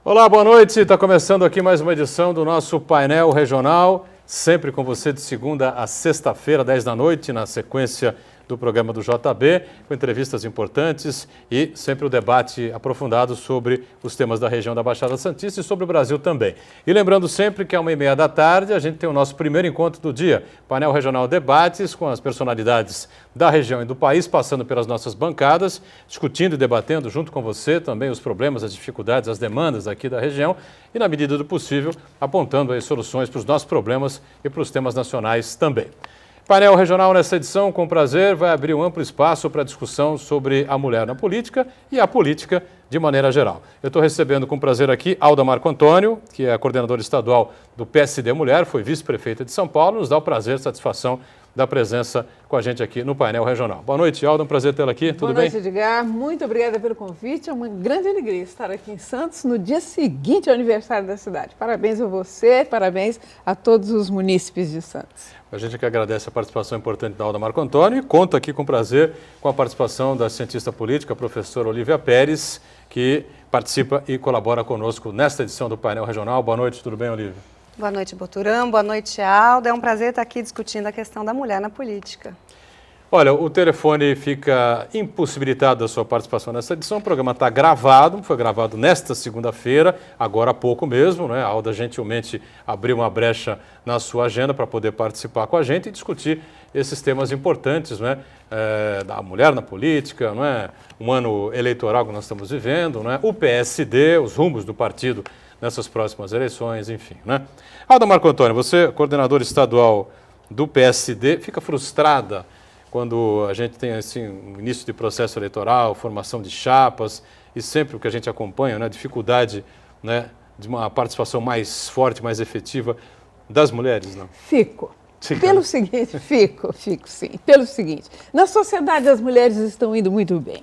Olá, boa noite. Está começando aqui mais uma edição do nosso painel regional, sempre com você de segunda a sexta-feira, 10 da noite, na sequência do programa do JB, com entrevistas importantes e sempre o debate aprofundado sobre os temas da região da Baixada Santista e sobre o Brasil também. E lembrando sempre que às 1h30 da tarde a gente tem o nosso primeiro encontro do dia, painel regional debates com as personalidades da região e do país, passando pelas nossas bancadas, discutindo e debatendo junto com você também os problemas, as dificuldades, as demandas aqui da região e, na medida do possível, apontando aí soluções para os nossos problemas e para os temas nacionais também. Painel regional nessa edição, com prazer, vai abrir um amplo espaço para discussão sobre a mulher na política e a política de maneira geral. Eu estou recebendo com prazer aqui Alda Marco Antônio, que é a coordenadora estadual do PSD Mulher, foi vice-prefeita de São Paulo, nos dá o prazer e satisfação da presença com a gente aqui no painel regional. Boa noite, Alda, um prazer tê-la aqui, tudo bem? Boa noite, Edgar, muito obrigada pelo convite, é uma grande alegria estar aqui em Santos no dia seguinte ao aniversário da cidade. Parabéns a você, parabéns a todos os munícipes de Santos. A gente que agradece a participação importante da Alda Marco Antônio e conta aqui com prazer com a participação da cientista política, a professora Olívia Pérez, que participa e colabora conosco nesta edição do painel regional. Boa noite, tudo bem, Olívia? Boa noite, Boturão. Boa noite, Alda. É um prazer estar aqui discutindo a questão da mulher na política. Olha, o telefone fica impossibilitado da sua participação nessa edição. O programa está gravado, foi gravado nesta segunda-feira, agora há pouco mesmo, né? A Alda gentilmente abriu uma brecha na sua agenda para poder participar com a gente e discutir esses temas importantes, né? Da mulher na política, não é? Um ano eleitoral que nós estamos vivendo, não é? O PSD, os rumos do partido nessas próximas eleições, enfim, né? Alda Marco Antônio, você é coordenadora estadual do PSD, fica frustrada quando a gente tem assim, um início de processo eleitoral, formação de chapas e sempre o que a gente acompanha, né, a dificuldade, né, de uma participação mais forte, mais efetiva das mulheres, não? Fico. Sim, pelo seguinte, fico sim. Pelo seguinte, na sociedade as mulheres estão indo muito bem.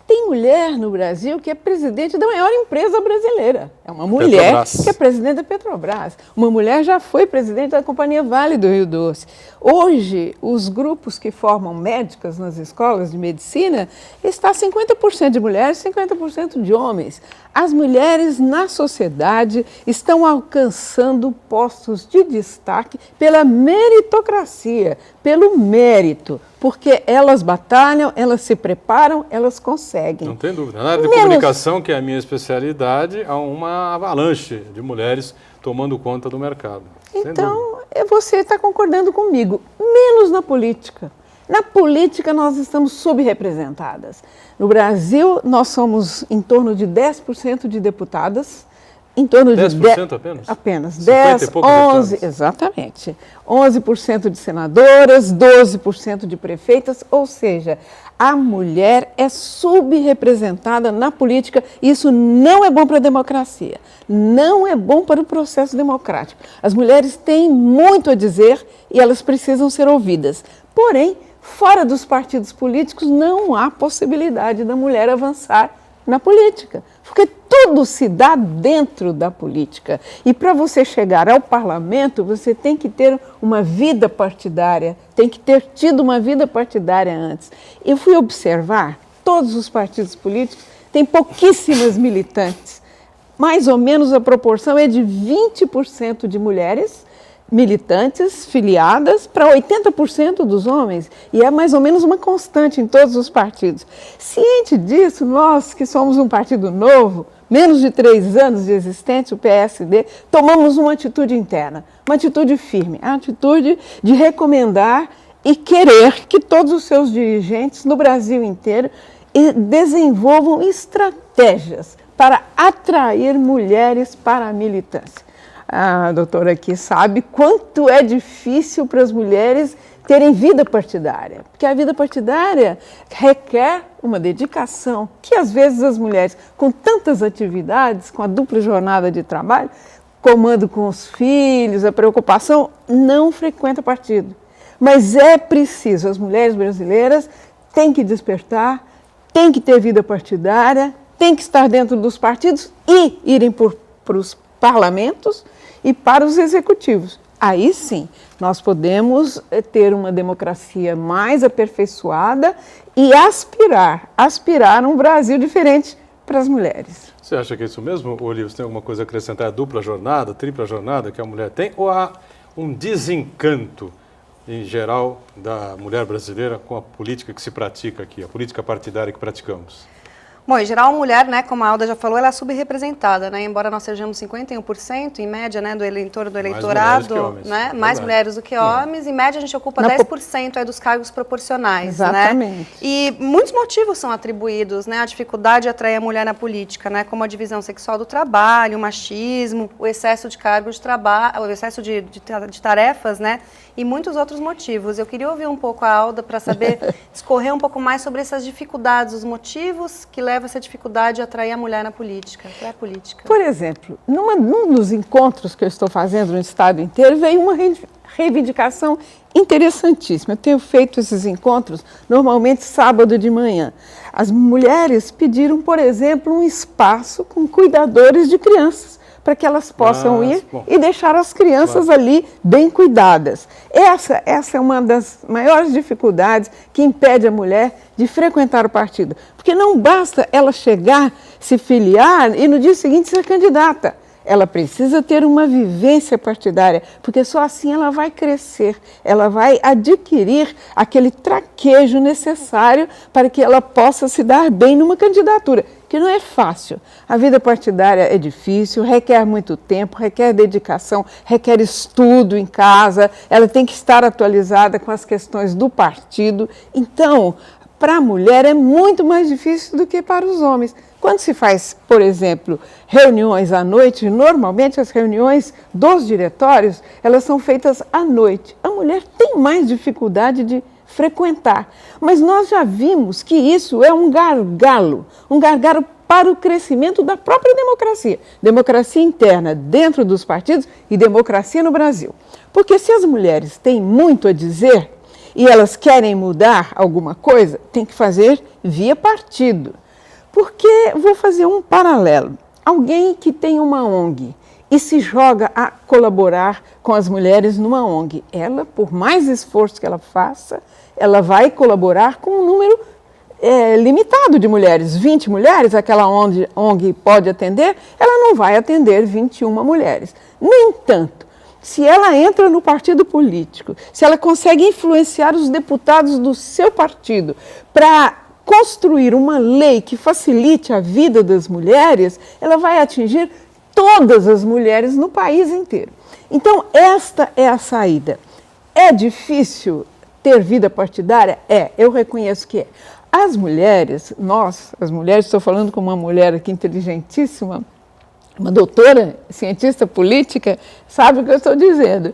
Tem mulher no Brasil que é presidente da maior empresa brasileira. É uma mulher Petrobras. Que é presidente da Petrobras. Uma mulher já foi presidente da Companhia Vale do Rio Doce. Hoje, os grupos que formam médicas nas escolas de medicina está 50% de mulheres, 50% de homens. As mulheres na sociedade estão alcançando postos de destaque pela meritocracia, pelo mérito, porque elas batalham, elas se preparam, elas conseguem. Não tem dúvida. Na área de comunicação, que é a minha especialidade, há uma avalanche de mulheres tomando conta do mercado. Então, você está concordando comigo, menos na política. Na política, nós estamos subrepresentadas. No Brasil, nós somos em torno de 10% de deputadas, em torno de 10% apenas? Apenas 10, 11, exatamente. 11% de senadoras, 12% de prefeitas, ou seja, a mulher é subrepresentada na política. Isso não é bom para a democracia, não é bom para o processo democrático. As mulheres têm muito a dizer e elas precisam ser ouvidas. Porém, fora dos partidos políticos, não há possibilidade da mulher avançar na política, porque tudo se dá dentro da política. E para você chegar ao parlamento, você tem que ter uma vida partidária, tem que ter tido uma vida partidária antes. Eu fui observar, todos os partidos políticos têm pouquíssimas militantes. Mais ou menos a proporção é de 20% de mulheres militantes, filiadas, para 80% dos homens, e é mais ou menos uma constante em todos os partidos. Ciente disso, nós que somos um partido novo, menos de 3 anos de existência, o PSD, tomamos uma atitude interna, uma atitude firme, a atitude de recomendar e querer que todos os seus dirigentes no Brasil inteiro desenvolvam estratégias para atrair mulheres para a militância. A doutora aqui sabe quanto é difícil para as mulheres terem vida partidária, porque a vida partidária requer uma dedicação que às vezes as mulheres, com tantas atividades, com a dupla jornada de trabalho, comando com os filhos, a preocupação, não frequenta partido. Mas é preciso, as mulheres brasileiras têm que despertar, têm que ter vida partidária, têm que estar dentro dos partidos e irem para os parlamentos e para os executivos. Aí sim, nós podemos ter uma democracia mais aperfeiçoada e aspirar a um Brasil diferente para as mulheres. Você acha que é isso mesmo, Olívio? Você tem alguma coisa a acrescentar? A dupla jornada, tripla jornada que a mulher tem? Ou há um desencanto, em geral, da mulher brasileira com a política que se pratica aqui, a política partidária que praticamos? Bom, em geral, a mulher, né, como a Alda já falou, ela é subrepresentada, né? Embora nós sejamos 51%, em média, né, do eleitorado, né? Mais mulheres do que homens, em média a gente ocupa 10% aí dos cargos proporcionais, exatamente. Né? E muitos motivos são atribuídos, né, à dificuldade de atrair a mulher na política, né, como a divisão sexual do trabalho, o machismo, o excesso de cargos de trabalho, o excesso de tarefas, né, e muitos outros motivos. Eu queria ouvir um pouco a Alda para saber, discorrer um pouco mais sobre essas dificuldades, os motivos que levam essa dificuldade de atrair a mulher na política, pré-política. Por exemplo, num dos encontros que eu estou fazendo no estado inteiro, veio uma reivindicação interessantíssima. Eu tenho feito esses encontros normalmente sábado de manhã. As mulheres pediram, por exemplo, um espaço com cuidadores de crianças, para que elas possam ir e deixar as crianças ali bem cuidadas. Essa é uma das maiores dificuldades que impede a mulher de frequentar o partido. Porque não basta ela chegar, se filiar e no dia seguinte ser candidata. Ela precisa ter uma vivência partidária, porque só assim ela vai crescer, ela vai adquirir aquele traquejo necessário para que ela possa se dar bem numa candidatura, que não é fácil. A vida partidária é difícil, requer muito tempo, requer dedicação, requer estudo em casa, ela tem que estar atualizada com as questões do partido. Então, para a mulher é muito mais difícil do que para os homens. Quando se faz, por exemplo, reuniões à noite, normalmente as reuniões dos diretórios, elas são feitas à noite. A mulher tem mais dificuldade de frequentar, mas nós já vimos que isso é um gargalo para o crescimento da própria democracia interna dentro dos partidos e democracia no Brasil. Porque se as mulheres têm muito a dizer e elas querem mudar alguma coisa, tem que fazer via partido. Porque, vou fazer um paralelo, alguém que tem uma ONG e se joga a colaborar com as mulheres numa ONG, ela, por mais esforço que ela faça, ela vai colaborar com um número limitado de mulheres. 20 mulheres, aquela ONG pode atender, ela não vai atender 21 mulheres. No entanto, se ela entra no partido político, se ela consegue influenciar os deputados do seu partido para construir uma lei que facilite a vida das mulheres, ela vai atingir todas as mulheres no país inteiro. Então, esta é a saída. É difícil ter vida partidária? Eu reconheço que é. As mulheres, estou falando com uma mulher aqui inteligentíssima, uma doutora, cientista política, sabe o que eu estou dizendo.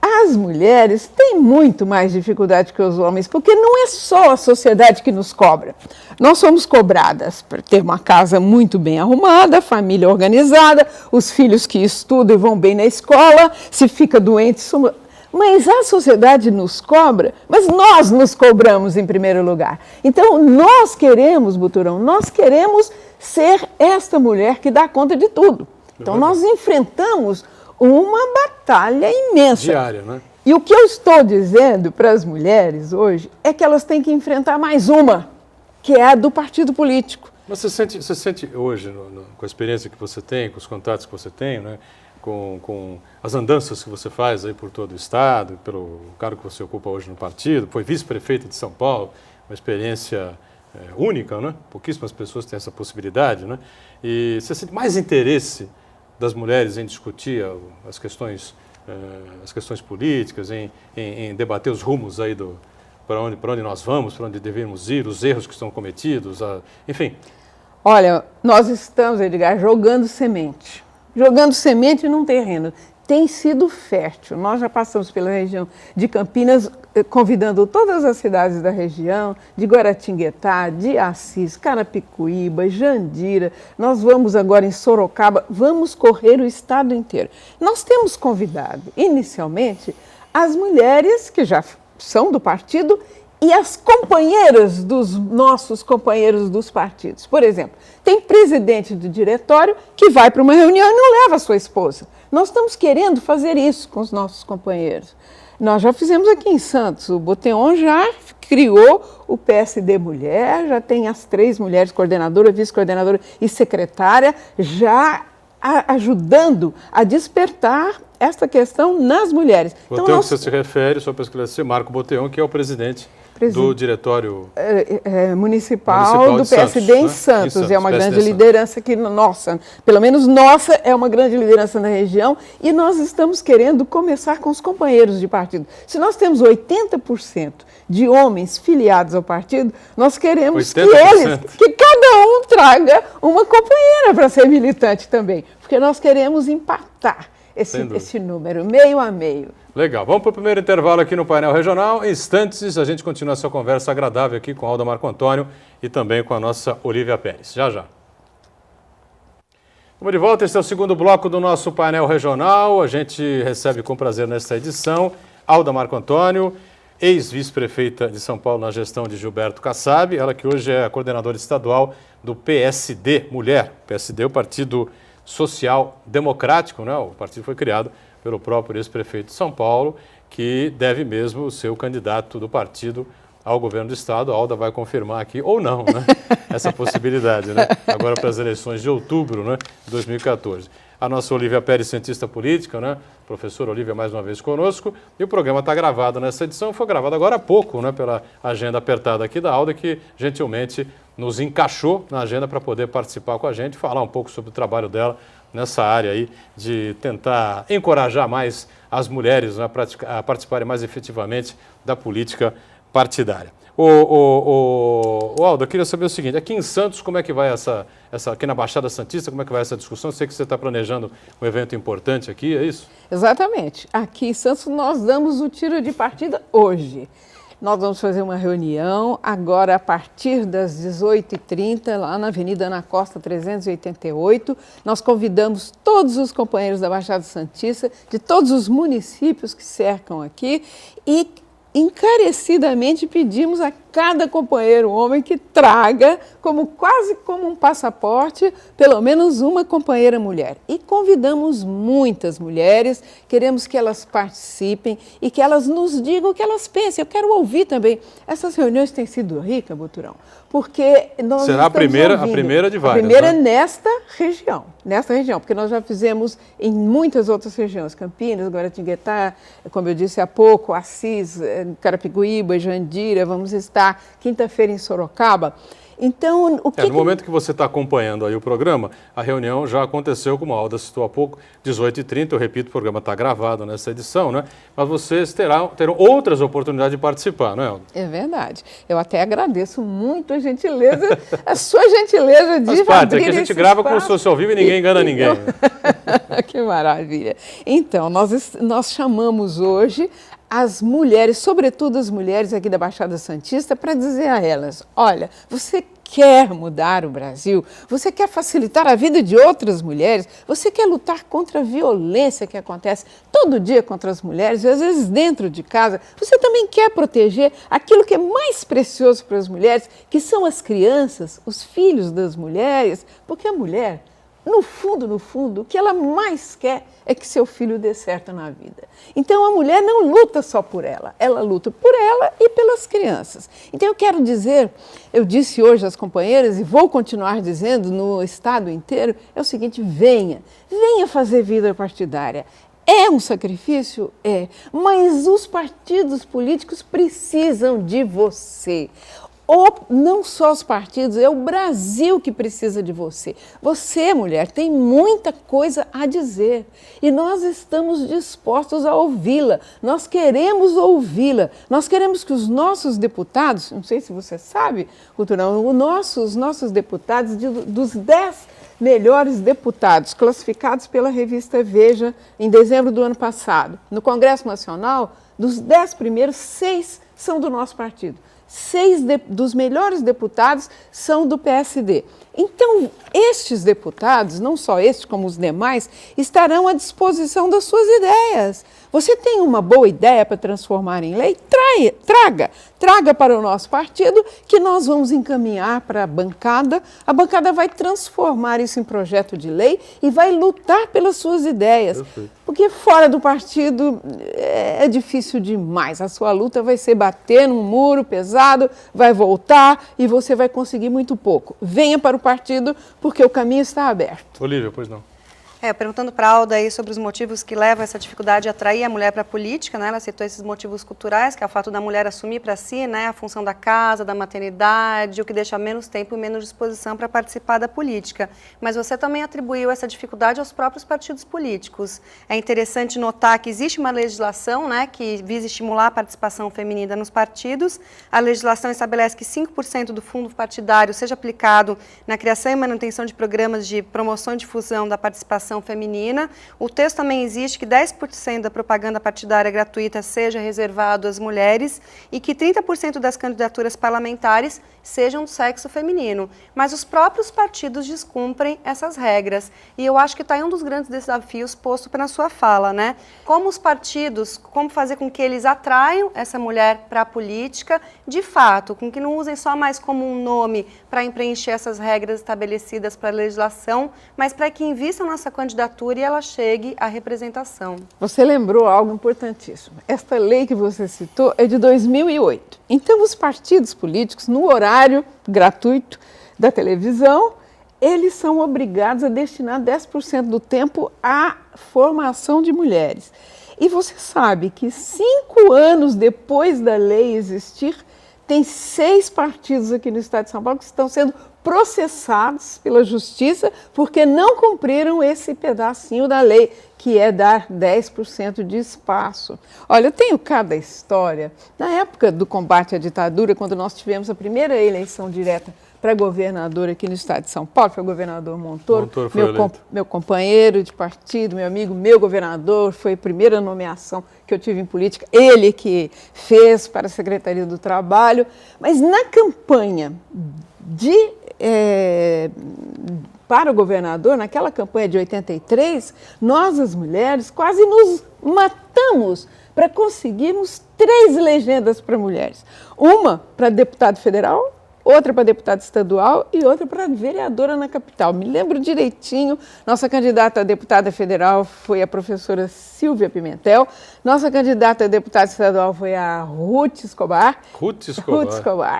As mulheres têm muito mais dificuldade que os homens, porque não é só a sociedade que nos cobra. Nós somos cobradas para ter uma casa muito bem arrumada, família organizada, os filhos que estudam e vão bem na escola, se fica doente, mas a sociedade nos cobra, mas nós nos cobramos em primeiro lugar. Então, nós queremos, Buturão, ser esta mulher que dá conta de tudo. Então, nós enfrentamos uma batalha imensa. Diária, né? E o que eu estou dizendo para as mulheres hoje é que elas têm que enfrentar mais uma, que é a do partido político. Mas você sente hoje, com a experiência que você tem, com os contatos que você tem, né, com as andanças que você faz aí por todo o estado, pelo cargo que você ocupa hoje no partido, foi vice-prefeita de São Paulo, uma experiência única, né? Pouquíssimas pessoas têm essa possibilidade, né? E você sente mais interesse das mulheres em discutir as questões políticas, em debater os rumos aí para onde nós vamos, para onde devemos ir, os erros que estão cometidos, enfim. Olha, nós estamos, Edgar, jogando semente num terreno. Tem sido fértil. Nós já passamos pela região de Campinas, convidando todas as cidades da região, de Guaratinguetá, de Assis, Carapicuíba, Jandira. Nós vamos agora em Sorocaba, vamos correr o estado inteiro. Nós temos convidado, inicialmente, as mulheres que já são do partido e as companheiras dos nossos companheiros dos partidos. Por exemplo, tem presidente do diretório que vai para uma reunião e não leva a sua esposa. Nós estamos querendo fazer isso com os nossos companheiros. Nós já fizemos aqui em Santos, o Boteon já criou o PSD Mulher, já tem as 3 mulheres, coordenadora, vice-coordenadora e secretária, já ajudando a despertar esta questão nas mulheres. Boteon, então, que você se refere, só para esclarecer, Marco Boteon, que é o presidente do diretório municipal do PSD em Santos. É uma grande liderança que nossa, pelo menos nossa, é uma grande liderança na região e nós estamos querendo começar com os companheiros de partido. Se nós temos 80% de homens filiados ao partido, nós queremos 80%. que cada um traga uma companheira para ser militante também, porque nós queremos empatar esse número, meio a meio. Legal, vamos para o primeiro intervalo aqui no Painel Regional. Em instantes, a gente continua essa conversa agradável aqui com Alda Marco Antônio e também com a nossa Olívia Pérez. Já, já. Vamos de volta, esse é o segundo bloco do nosso Painel Regional. A gente recebe com prazer nesta edição Alda Marco Antônio, ex-vice-prefeita de São Paulo na gestão de Gilberto Kassab, ela que hoje é a coordenadora estadual do PSD Mulher. O PSD é o Partido Social Democrático, né? O partido foi criado pelo próprio ex-prefeito de São Paulo, que deve mesmo ser o candidato do partido ao governo do estado. A Alda vai confirmar aqui, ou não, né? Essa possibilidade, né? Agora para as eleições de outubro, né, de 2014. A nossa Olívia Pérez, cientista política, né? Professora Olívia mais uma vez conosco. E o programa está gravado nessa edição, foi gravado agora há pouco, né? Pela agenda apertada aqui da Alda, que gentilmente nos encaixou na agenda para poder participar com a gente, falar um pouco sobre o trabalho dela nessa área aí de tentar encorajar mais as mulheres, né, a participarem mais efetivamente da política partidária. Aldo, eu queria saber o seguinte, aqui em Santos, como é que vai aqui na Baixada Santista, como é que vai essa discussão? Eu sei que você está planejando um evento importante aqui, é isso? Exatamente. Aqui em Santos nós damos o tiro de partida hoje. Nós vamos fazer uma reunião agora a partir das 18h30, lá na Avenida Ana Costa 388. Nós convidamos todos os companheiros da Baixada Santista, de todos os municípios que cercam aqui e encarecidamente pedimos a cada companheiro homem que traga, quase como um passaporte, pelo menos uma companheira mulher. E convidamos muitas mulheres, queremos que elas participem e que elas nos digam o que elas pensam. Eu quero ouvir também. Essas reuniões têm sido ricas, Boturão, porque nós será a primeira de várias. A primeira, né? nesta região, porque nós já fizemos em muitas outras regiões, Campinas, Guaratinguetá, como eu disse há pouco, Assis, Carapicuíba, Jandira, vamos estar quinta-feira em Sorocaba. Então, no momento que você está acompanhando aí o programa, a reunião já aconteceu, como a Alda citou há pouco, 18h30, eu repito, o programa está gravado nessa edição, né? Mas vocês terão outras oportunidades de participar, não é, Alda? É verdade. Eu até agradeço muito a gentileza, a sua gentileza de faz parte, aqui a gente grava como se fosse ao vivo e ninguém engana ninguém. Que maravilha. Então, nós chamamos hoje as mulheres, sobretudo as mulheres aqui da Baixada Santista, para dizer a elas, olha, você quer mudar o Brasil, você quer facilitar a vida de outras mulheres, você quer lutar contra a violência que acontece todo dia contra as mulheres, e às vezes dentro de casa, você também quer proteger aquilo que é mais precioso para as mulheres, que são as crianças, os filhos das mulheres, porque a mulher, no fundo, o que ela mais quer é que seu filho dê certo na vida. Então, a mulher não luta só por ela luta por ela e pelas crianças. Então, eu quero dizer, eu disse hoje às companheiras e vou continuar dizendo no estado inteiro, é o seguinte, venha fazer vida partidária. É um sacrifício? É, mas os partidos políticos precisam de você. Não só os partidos, é o Brasil que precisa de você. Você, mulher, tem muita coisa a dizer e nós estamos dispostos a ouvi-la. Nós queremos ouvi-la. Nós queremos que os nossos deputados, não sei se você sabe, Culturão, os nossos deputados, dos 10 melhores deputados classificados pela revista Veja em dezembro do ano passado, no Congresso Nacional, dos 10 primeiros, 6 são do nosso partido. 6 dos melhores deputados são do PSD. Então, estes deputados, não só estes como os demais, estarão à disposição das suas ideias. Você tem uma boa ideia para transformar em lei? Traga para o nosso partido, que nós vamos encaminhar para a bancada vai transformar isso em projeto de lei e vai lutar pelas suas ideias. Perfeito. Porque fora do partido é difícil demais. A sua luta vai ser bater num muro pesado, vai voltar e você vai conseguir muito pouco. Venha para o partido, porque o caminho está aberto. Olívia, pois não. Perguntando para a Alda aí sobre os motivos que levam essa dificuldade de atrair a mulher para a política, né? Ela citou esses motivos culturais, que é o fato da mulher assumir para si, né, a função da casa, da maternidade, o que deixa menos tempo e menos disposição para participar da política. Mas você também atribuiu essa dificuldade aos próprios partidos políticos. É interessante notar que existe uma legislação, né, que visa estimular a participação feminina nos partidos. A legislação estabelece que 5% do fundo partidário seja aplicado na criação e manutenção de programas de promoção e difusão da participação feminina. O texto também existe que 10% da propaganda partidária gratuita seja reservado às mulheres e que 30% das candidaturas parlamentares sejam do sexo feminino. Mas os próprios partidos descumprem essas regras. E eu acho que está aí um dos grandes desafios posto na sua fala, né? Como os partidos, como fazer com que eles atraiam essa mulher para a política, de fato, com que não usem só mais como um nome para preencher essas regras estabelecidas para a legislação, mas para que invistam nessa candidatura e ela chegue à representação. Você lembrou algo importantíssimo. Esta lei que você citou é de 2008. Então, os partidos políticos, no horário gratuito da televisão, eles são obrigados a destinar 10% do tempo à formação de mulheres. E você sabe que 5 anos depois da lei existir, tem 6 partidos aqui no estado de São Paulo que estão sendo processados pela justiça porque não cumpriram esse pedacinho da lei, que é dar 10% de espaço. Olha, eu tenho cada história. Na época do combate à ditadura, quando nós tivemos a primeira eleição direta para governador aqui no estado de São Paulo, foi o governador Montoro, meu companheiro de partido, meu amigo, meu governador, foi a primeira nomeação que eu tive em política, ele que fez para a Secretaria do Trabalho, mas na campanha para o governador, naquela campanha de 83, nós, as mulheres, quase nos matamos para conseguirmos 3 legendas para mulheres. Uma para deputado federal, outra para deputada estadual e outra para vereadora na capital. Me lembro direitinho, nossa candidata a deputada federal foi a professora Silvia Pimentel, nossa candidata a deputada estadual foi a Ruth Escobar.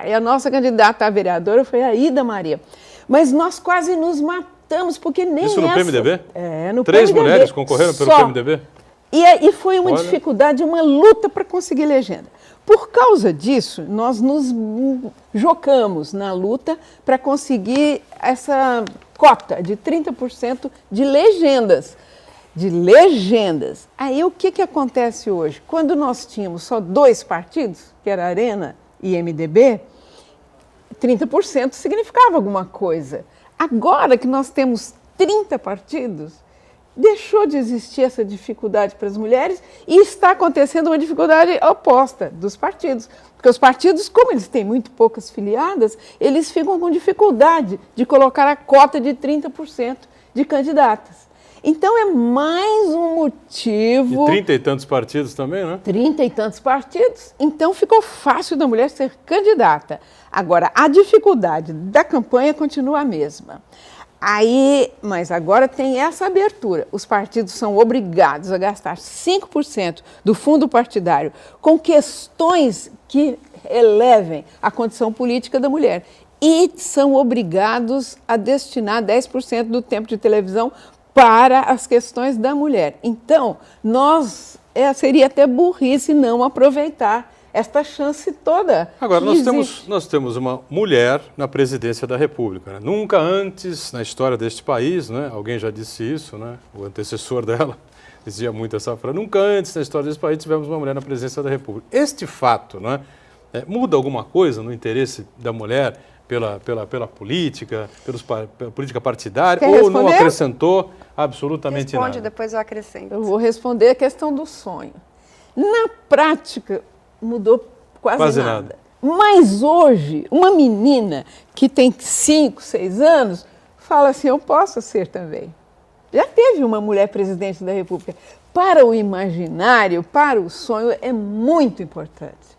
E a nossa candidata a vereadora foi a Ida Maria. Mas nós quase nos matamos, porque nem isso no PMDB? No 3 PMDB. Mulheres concorreram pelo PMDB? E foi uma dificuldade, uma luta para conseguir legenda. Por causa disso, nós nos jocamos na luta para conseguir essa cota de 30% de legendas. Aí o que acontece hoje? Quando nós tínhamos só 2 partidos, que era Arena e MDB, 30% significava alguma coisa. Agora que nós temos 30 partidos, deixou de existir essa dificuldade para as mulheres e está acontecendo uma dificuldade oposta dos partidos. Porque os partidos, como eles têm muito poucas filiadas, eles ficam com dificuldade de colocar a cota de 30% de candidatas. Então é mais um motivo... E 30 e tantos partidos também, né? 30 e tantos partidos, então ficou fácil da mulher ser candidata. Agora, a dificuldade da campanha continua a mesma. Mas agora tem essa abertura. Os partidos são obrigados a gastar 5% do fundo partidário com questões que elevem a condição política da mulher. E são obrigados a destinar 10% do tempo de televisão para as questões da mulher. Então, seria até burrice não aproveitar esta chance toda. Agora, nós temos uma mulher na presidência da República. Né? Nunca antes na história deste país, né? Alguém já disse isso, né? O antecessor dela dizia muito essa frase, nunca antes na história deste país tivemos uma mulher na presidência da República. Este fato, né, muda alguma coisa no interesse da mulher pela política, pela política partidária, ou não acrescentou absolutamente nada? Responde, depois eu acrescento. Eu vou responder a questão do sonho. Na prática, mudou quase nada. Mas hoje, uma menina que tem 5, 6 anos, fala assim, eu posso ser também. Já teve uma mulher presidente da República. Para o imaginário, para o sonho, é muito importante.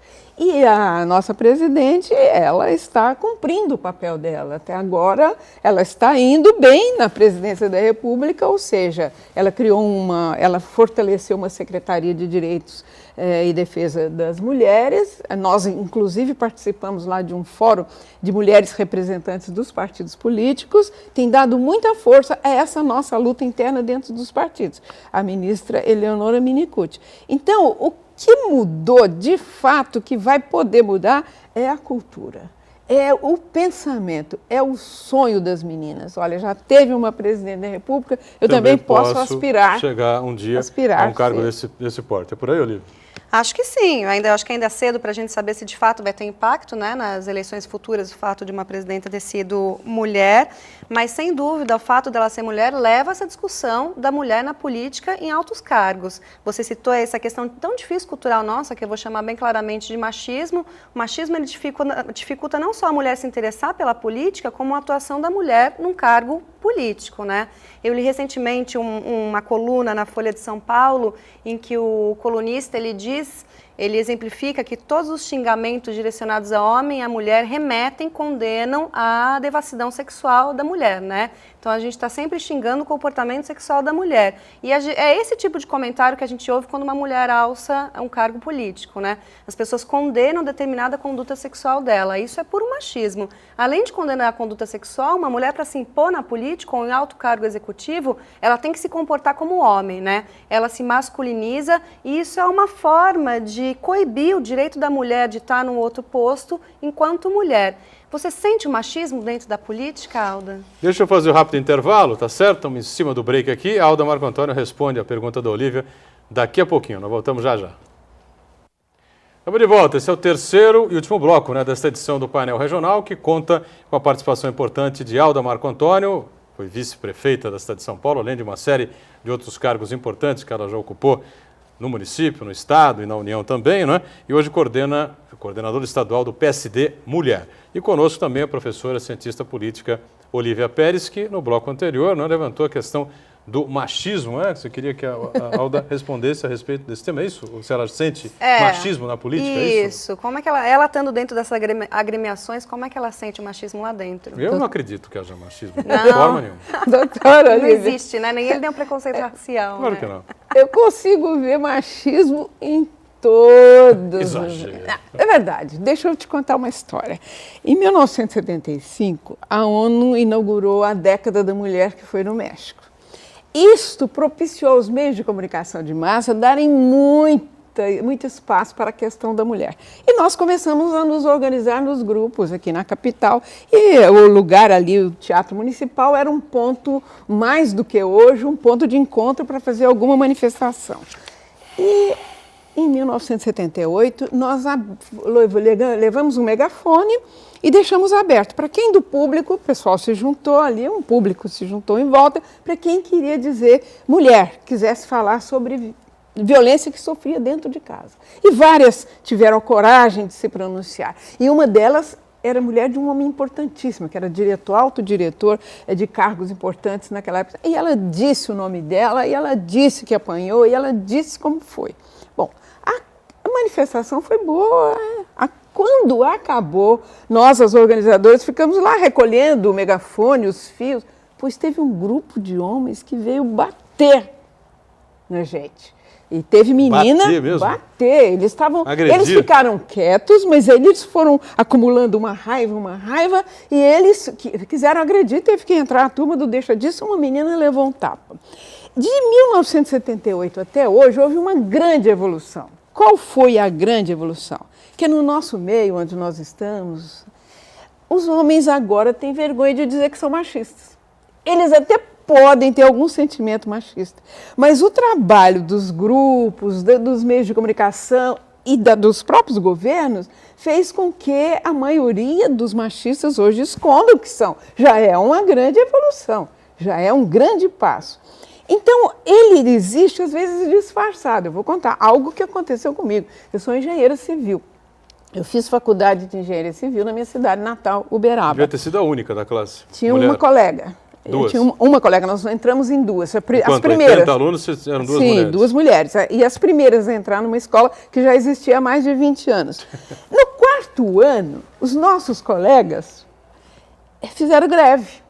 E a nossa presidente, ela está cumprindo o papel dela. Até agora, ela está indo bem na presidência da República, ou seja, ela fortaleceu uma Secretaria de Direitos e Defesa das Mulheres. Nós, inclusive, participamos lá de um fórum de mulheres representantes dos partidos políticos. Tem dado muita força a essa nossa luta interna dentro dos partidos. A ministra Eleonora Minicucci. Então, o que mudou, de fato, que vai poder mudar, é a cultura, é o pensamento, é o sonho das meninas. Olha, já teve uma presidente da República, eu também posso aspirar. Chegar um dia a um cargo desse porte. É por aí, Olívia? Acho que sim, acho que ainda é cedo para a gente saber se de fato vai ter impacto, né, nas eleições futuras o fato de uma presidenta ter sido mulher, mas sem dúvida o fato dela ser mulher leva essa discussão da mulher na política em altos cargos. Você citou essa questão tão difícil cultural nossa, que eu vou chamar bem claramente de machismo. O machismo ele dificulta não só a mulher se interessar pela política, como a atuação da mulher num cargo político, né? Eu li recentemente uma coluna na Folha de São Paulo em que o colunista ele exemplifica que todos os xingamentos direcionados a homem e a mulher condenam a devassidão sexual da mulher, né? Então a gente está sempre xingando o comportamento sexual da mulher. E é esse tipo de comentário que a gente ouve quando uma mulher alça um cargo político, né? As pessoas condenam determinada conduta sexual dela. Isso é puro machismo. Além de condenar a conduta sexual, uma mulher, para se impor na política ou em alto cargo executivo, ela tem que se comportar como homem, né? Ela se masculiniza e isso é uma forma de coibir o direito da mulher de estar num outro posto enquanto mulher. Você sente o machismo dentro da política, Alda? Deixa eu fazer um rápido intervalo, tá certo? Estamos em cima do break aqui. A Alda Marco Antônio responde a pergunta da Olívia daqui a pouquinho. Nós voltamos já já. Estamos de volta. Esse é o terceiro e último bloco, né, desta edição do Painel Regional, que conta com a participação importante de Alda Marco Antônio, foi vice-prefeita da cidade de São Paulo, além de uma série de outros cargos importantes que ela já ocupou no município, no estado e na União também, né? E hoje coordenadora estadual do PSD Mulher. E conosco também a professora cientista política Olívia Pérez, que no bloco anterior, né, levantou a questão do machismo, né? Você queria que a Alda respondesse a respeito desse tema, é isso? Ou se ela sente machismo na política, é isso? Isso. Como é que ela estando dentro dessas agremiações, como é que ela sente o machismo lá dentro? Eu não acredito que haja machismo, de Não. forma nenhuma. Doutora Não Olívia, existe, né? Nem ele nem um preconceito racial. Claro né? que não. eu consigo ver machismo em todos. Exagero. É verdade. Deixa eu te contar uma história. Em 1975, a ONU inaugurou a Década da Mulher, que foi no México. Isto propiciou os meios de comunicação de massa darem muito espaço para a questão da mulher. E nós começamos a nos organizar nos grupos aqui na capital. E o lugar ali, o Teatro Municipal, era um ponto, mais do que hoje, um ponto de encontro para fazer alguma manifestação. E em 1978, nós levamos um megafone e deixamos aberto para quem do público, o pessoal se juntou ali, um público se juntou em volta, para quem queria dizer, mulher, quisesse falar sobre violência que sofria dentro de casa. E várias tiveram a coragem de se pronunciar. E uma delas era mulher de um homem importantíssimo, que era autodiretor de cargos importantes naquela época. E ela disse o nome dela, e ela disse que apanhou, e ela disse como foi. Bom, a manifestação foi boa. Quando acabou, nós, as organizadoras, ficamos lá recolhendo o megafone, os fios, pois teve um grupo de homens que veio bater na gente. E teve menina bater. Eles ficaram quietos, mas eles foram acumulando uma raiva, e eles quiseram agredir, teve que entrar a turma do deixa disso, uma menina levou um tapa. De 1978 até hoje, houve uma grande evolução. Qual foi a grande evolução? Que no nosso meio, onde nós estamos, os homens agora têm vergonha de dizer que são machistas. Eles até podem ter algum sentimento machista, mas o trabalho dos grupos, dos meios de comunicação e dos próprios governos fez com que a maioria dos machistas hoje escondam o que são. Já é uma grande evolução, já é um grande passo. Então, ele existe, às vezes, disfarçado. Eu vou contar algo que aconteceu comigo. Eu sou engenheira civil. Eu fiz faculdade de engenharia civil na minha cidade natal, Uberaba. Devia ter sido a única da classe. Tinha mulher. Uma colega. Duas? Tinha uma colega, nós entramos em duas. As Enquanto primeiras. 80 alunos, eram duas mulheres? Sim, duas mulheres. E as primeiras a entrar numa escola que já existia há mais de 20 anos. No quarto ano, os nossos colegas fizeram greve.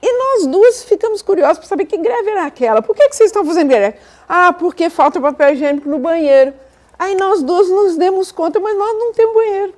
E nós duas ficamos curiosas para saber que greve era aquela. Por que vocês estão fazendo greve? Ah, porque falta papel higiênico no banheiro. Aí nós duas nos demos conta, mas nós não temos banheiro.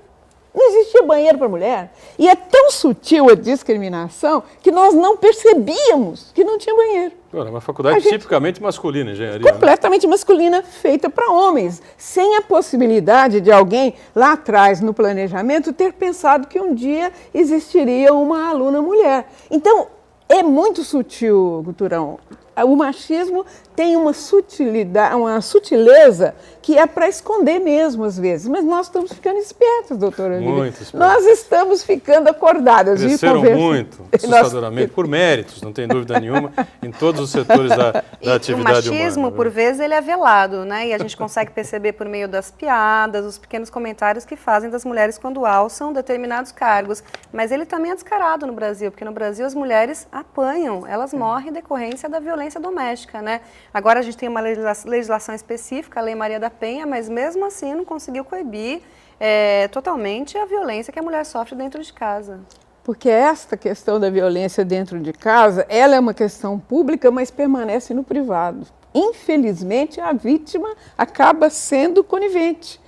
Não existia banheiro para mulher. E é tão sutil a discriminação que nós não percebíamos que não tinha banheiro. Era uma faculdade tipicamente masculina, engenharia. Completamente masculina, feita para homens, sem a possibilidade de alguém lá atrás no planejamento ter pensado que um dia existiria uma aluna mulher. Então, é muito sutil, Turão. O machismo tem uma sutilidade, uma sutileza que é para esconder mesmo, às vezes. Mas nós estamos ficando espertos, doutora Lívia. Muito espertos. Nós estamos ficando acordadas. Cresceram muito, assustadoramente, por méritos, não tem dúvida nenhuma, em todos os setores da atividade humana. O machismo, por vezes, ele é velado, né? E a gente consegue perceber por meio das piadas, os pequenos comentários que fazem das mulheres quando alçam determinados cargos. Mas ele também é descarado no Brasil, porque no Brasil as mulheres apanham, elas morrem em decorrência da violência doméstica, né? Agora a gente tem uma legislação específica, a Lei Maria da Penha, mas mesmo assim não conseguiu coibir totalmente a violência que a mulher sofre dentro de casa. Porque esta questão da violência dentro de casa, ela é uma questão pública, mas permanece no privado. Infelizmente, a vítima acaba sendo conivente,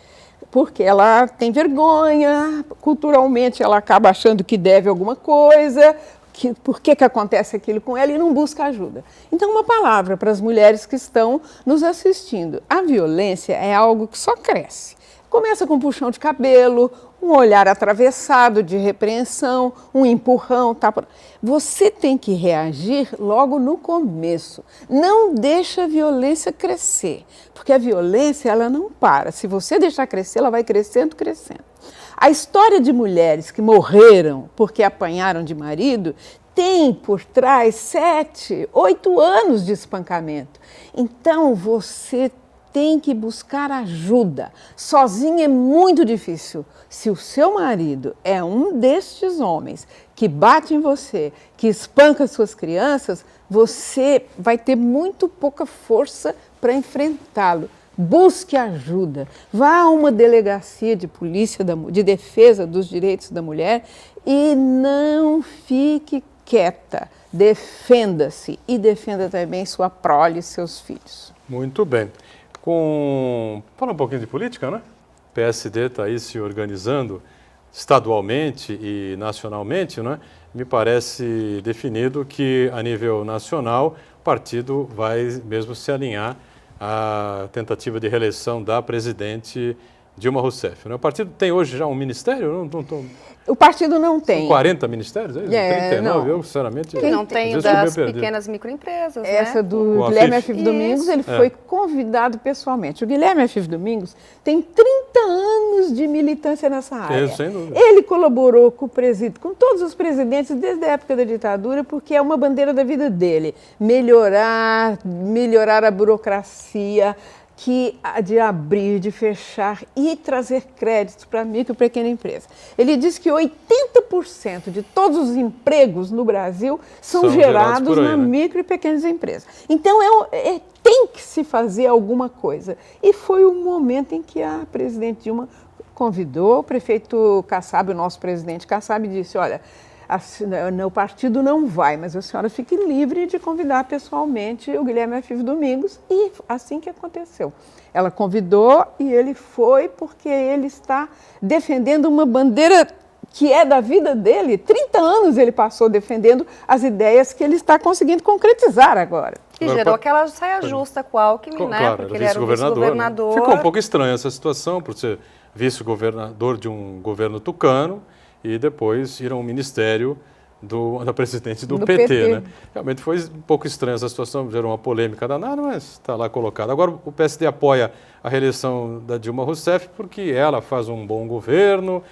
porque ela tem vergonha, culturalmente ela acaba achando que deve alguma coisa, por que acontece aquilo com ela e não busca ajuda. Então, uma palavra para as mulheres que estão nos assistindo. A violência é algo que só cresce. Começa com um puxão de cabelo, um olhar atravessado de repreensão, um empurrão. Você tem que reagir logo no começo. Não deixa a violência crescer, porque a violência ela não para. Se você deixar crescer, ela vai crescendo, crescendo. A história de mulheres que morreram porque apanharam de marido tem por trás 7, 8 anos de espancamento. Então, você tem que buscar ajuda. Sozinho é muito difícil. Se o seu marido é um destes homens que bate em você, que espanca suas crianças, você vai ter muito pouca força para enfrentá-lo. Busque ajuda, vá a uma delegacia de polícia, de defesa dos direitos da mulher e não fique quieta, defenda-se e defenda também sua prole e seus filhos. Muito bem. Fala um pouquinho de política, né? O PSD está aí se organizando estadualmente e nacionalmente, né? Me parece definido que a nível nacional o partido vai mesmo se alinhar a tentativa de reeleição da presidente Dilma Rousseff. Né? O partido tem hoje já um ministério? O partido não tem. São 40 ministérios? 39? Não. Eu, sinceramente... Não tem das pequenas microempresas, Essa né? do Guilherme Afif Domingos, ele foi convidado pessoalmente. O Guilherme Afif Domingos tem 30 anos de militância nessa área. Sem dúvida. Ele colaborou com com todos os presidentes desde a época da ditadura, porque é uma bandeira da vida dele. Melhorar a burocracia, de abrir, de fechar e trazer créditos para a micro e pequena empresa. Ele diz que 80% de todos os empregos no Brasil são gerados na micro e pequenas empresas. Então, tem que se fazer alguma coisa. E foi o momento em que a presidente Dilma convidou o prefeito Kassab, o nosso presidente Kassab, disse, olha, o partido não vai, mas a senhora fique livre de convidar pessoalmente o Guilherme Afif Domingos, e assim que aconteceu. Ela convidou e ele foi porque ele está defendendo uma bandeira que é da vida dele. 30 anos ele passou defendendo as ideias que ele está conseguindo concretizar agora. E gerou aquela saia justa com o Alckmin, né? Claro, porque ele era o vice-governador. Né? Ficou um pouco estranha essa situação, por ser vice-governador de um governo tucano, e depois ir a um ministério da presidente do PT, né? Realmente foi um pouco estranha essa situação, gerou uma polêmica danada, mas está lá colocado. Agora o PSD apoia a reeleição da Dilma Rousseff porque ela faz um bom governo,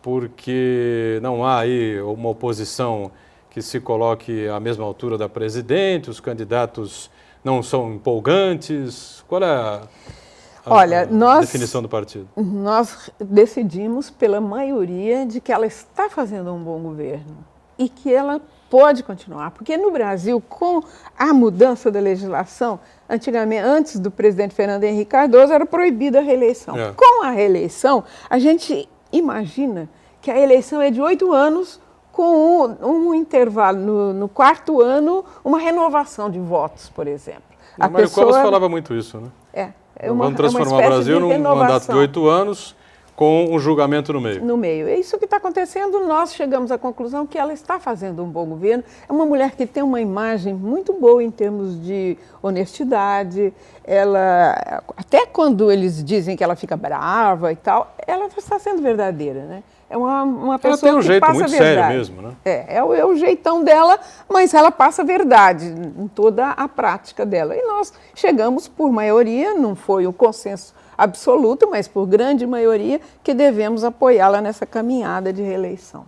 porque não há aí uma oposição que se coloque à mesma altura da presidente, os candidatos não são empolgantes. Qual é a definição do partido? Nós decidimos pela maioria de que ela está fazendo um bom governo e que ela pode continuar, porque no Brasil, com a mudança da legislação, antigamente, antes do presidente Fernando Henrique Cardoso, era proibida a reeleição. É. Com a reeleição, a gente imagina que a eleição é de 8 anos, com um intervalo no quarto ano, uma renovação de votos, por exemplo. Mas o Collor falava muito isso, né? Vamos transformar o Brasil num mandato de 8 anos com um julgamento no meio. No meio. É isso que está acontecendo. Nós chegamos à conclusão que ela está fazendo um bom governo. É uma mulher que tem uma imagem muito boa em termos de honestidade. Ela, até quando eles dizem que ela fica brava e tal, ela está sendo verdadeira, né? É uma pessoa que passa a verdade. Ela tem um jeito muito sério mesmo, né? É o jeitão dela, mas ela passa a verdade em toda a prática dela. E nós chegamos por maioria, não foi o consenso absoluto, mas por grande maioria, que devemos apoiá-la nessa caminhada de reeleição.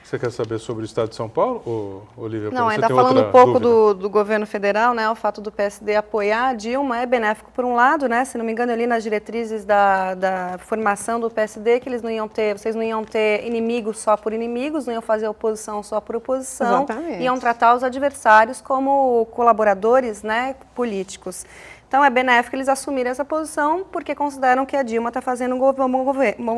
Você quer saber sobre o estado de São Paulo, Olívia? Não, ainda falando um pouco do governo federal, né, o fato do PSD apoiar a Dilma é benéfico por um lado, né, se não me engano ali nas diretrizes da formação do PSD, que vocês não iam ter inimigos só por inimigos, não iam fazer oposição só por oposição. Exatamente. Iam tratar os adversários como colaboradores, né, políticos. Então, é benéfico eles assumirem essa posição porque consideram que a Dilma está fazendo um bom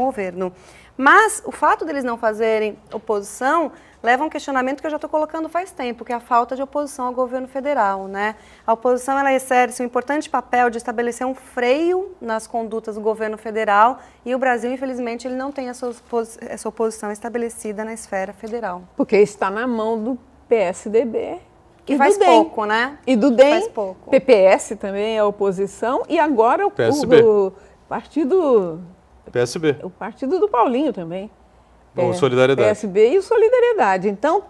governo. Mas o fato deles não fazerem oposição leva a um questionamento que eu já estou colocando faz tempo, que é a falta de oposição ao governo federal, né? A oposição ela exerce um importante papel de estabelecer um freio nas condutas do governo federal e o Brasil, infelizmente, ele não tem essa oposição estabelecida na esfera federal. Porque está na mão do PSDB. Que faz pouco, né? E do DEM, faz pouco. PPS também é oposição, e agora o partido... PSB. O partido do Paulinho também. O Solidariedade. PSB e o Solidariedade. Então,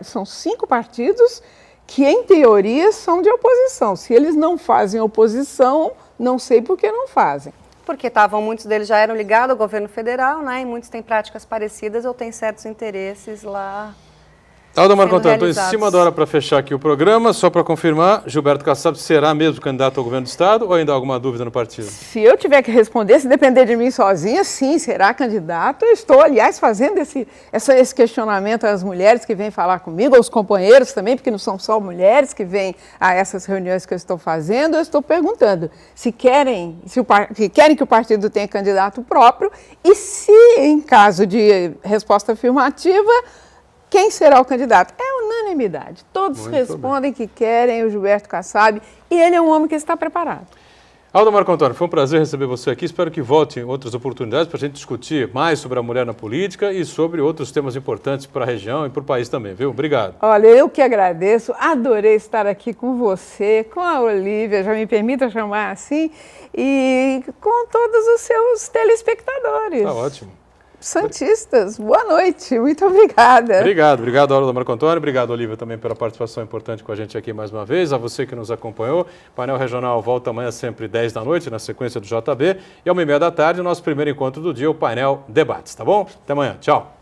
são 5 partidos que, em teoria, são de oposição. Se eles não fazem oposição, não sei por que não fazem. Porque muitos deles já eram ligados ao governo federal, né? E muitos têm práticas parecidas ou têm certos interesses lá. Alda Marco Antônio, estou em cima da hora para fechar aqui o programa. Só para confirmar, Gilberto Kassab será mesmo candidato ao governo do Estado ou ainda há alguma dúvida no partido? Se eu tiver que responder, se depender de mim sozinha, sim, será candidato. Eu estou, aliás, fazendo esse questionamento às mulheres que vêm falar comigo, aos companheiros também, porque não são só mulheres que vêm a essas reuniões que eu estou fazendo. Eu estou perguntando se querem que o partido tenha candidato próprio e se, em caso de resposta afirmativa, quem será o candidato? É unanimidade. Todos respondem que querem o Gilberto Kassab e ele é um homem que está preparado. Alda Marco Antônio, foi um prazer receber você aqui. Espero que volte em outras oportunidades para a gente discutir mais sobre a mulher na política e sobre outros temas importantes para a região e para o país também, viu? Obrigado. Olha, eu que agradeço. Adorei estar aqui com você, com a Olívia, já me permita chamar assim, e com todos os seus telespectadores. Tá ótimo. Santistas, boa noite, muito obrigada. Obrigado, Alda Marco Antônio, obrigado, Olívia, também pela participação importante com a gente aqui mais uma vez, a você que nos acompanhou. O Painel Regional volta amanhã sempre 10 da noite, na sequência do JB, e 1h30 da tarde, o nosso primeiro encontro do dia, o Painel Debates, tá bom? Até amanhã, tchau.